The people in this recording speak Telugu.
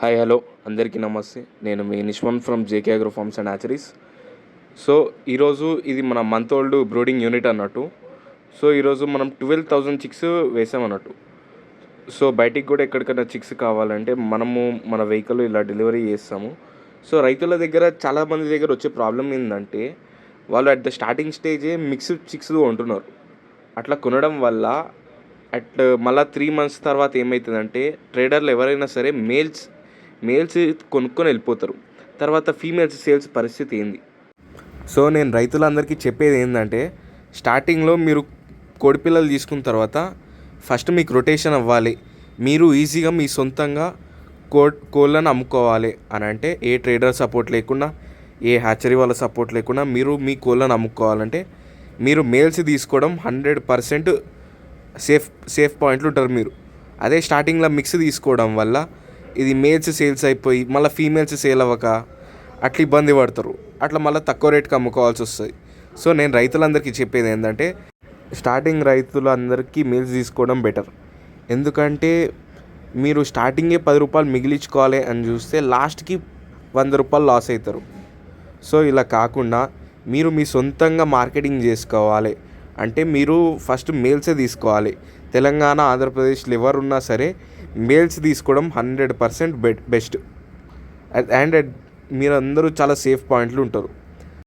హాయ్ హలో అందరికీ నమస్తే. నేను మీ Nishman from JK agro farms and hatcheries. So ఈరోజు ఇది మన మంత్ ఓల్డ్ బ్రూడింగ్ యూనిట్ అన్నట్టు. సో ఈరోజు మనం 12,000 చిక్స్ వేసామన్నట్టు. సో బయటికి కూడా ఎక్కడికైనా చిక్స్ కావాలంటే మనము మన వెహికల్ ఇలా డెలివరీ చేస్తాము. సో రైతుల దగ్గర చాలామంది దగ్గర వచ్చే ప్రాబ్లం ఏంటంటే వాళ్ళు అట్ ద స్టార్టింగ్ స్టేజే మిక్స్డ్ చిక్స్ కొంటున్నారు. అట్లా కొనడం వల్ల మళ్ళీ 3 months తర్వాత ఏమవుతుందంటే ట్రేడర్లు ఎవరైనా సరే మేల్స్ కొనుక్కొని వెళ్ళిపోతారు. తర్వాత ఫీమేల్స్ సేల్స్ పరిస్థితి ఏంది? సో నేను రైతులందరికీ చెప్పేది ఏంటంటే స్టార్టింగ్లో మీరు కోడిపిల్లలు తీసుకున్న తర్వాత ఫస్ట్ మీకు రొటేషన్ అవ్వాలి. మీరు ఈజీగా మీ సొంతంగా కోళ్ళను అమ్ముకోవాలి అని అంటే ఏ ట్రేడర్ సపోర్ట్ లేకుండా, ఏ హ్యాచరీ వాళ్ళ సపోర్ట్ లేకుండా మీరు మీ కోళ్ళను అమ్ముకోవాలంటే మీరు మేల్స్ తీసుకోవడం 100% సేఫ్ పాయింట్లు ఉంటారు మీరు. అదే స్టార్టింగ్లో మిక్స్ తీసుకోవడం వల్ల ఇది మేల్స్ సేల్స్ అయిపోయి మళ్ళీ ఫీమేల్స్ సేల్ అవ్వక అట్లా ఇబ్బంది పడతారు. అట్లా మళ్ళీ తక్కువ రేట్కి అమ్ముకోవాల్సి వస్తుంది. సో నేను రైతులందరికీ చెప్పేది ఏంటంటే స్టార్టింగ్ రైతులందరికీ మేల్స్ తీసుకోవడం బెటర్. ఎందుకంటే మీరు స్టార్టింగే 10 రూపాయలు మిగిలించుకోవాలి అని చూస్తే లాస్ట్కి 100 రూపాయలు లాస్ అవుతారు. సో ఇలా కాకుండా మీరు మీ సొంతంగా మార్కెటింగ్ చేసుకోవాలి అంటే మీరు ఫస్ట్ మేల్సే తీసుకోవాలి. తెలంగాణ, ఆంధ్రప్రదేశ్లో ఎవరున్నా సరే మేల్స్ తీసుకోవడం 100% బెస్ట్. అండ్ మీరందరూ చాలా సేఫ్ పాయింట్లు ఉంటారు.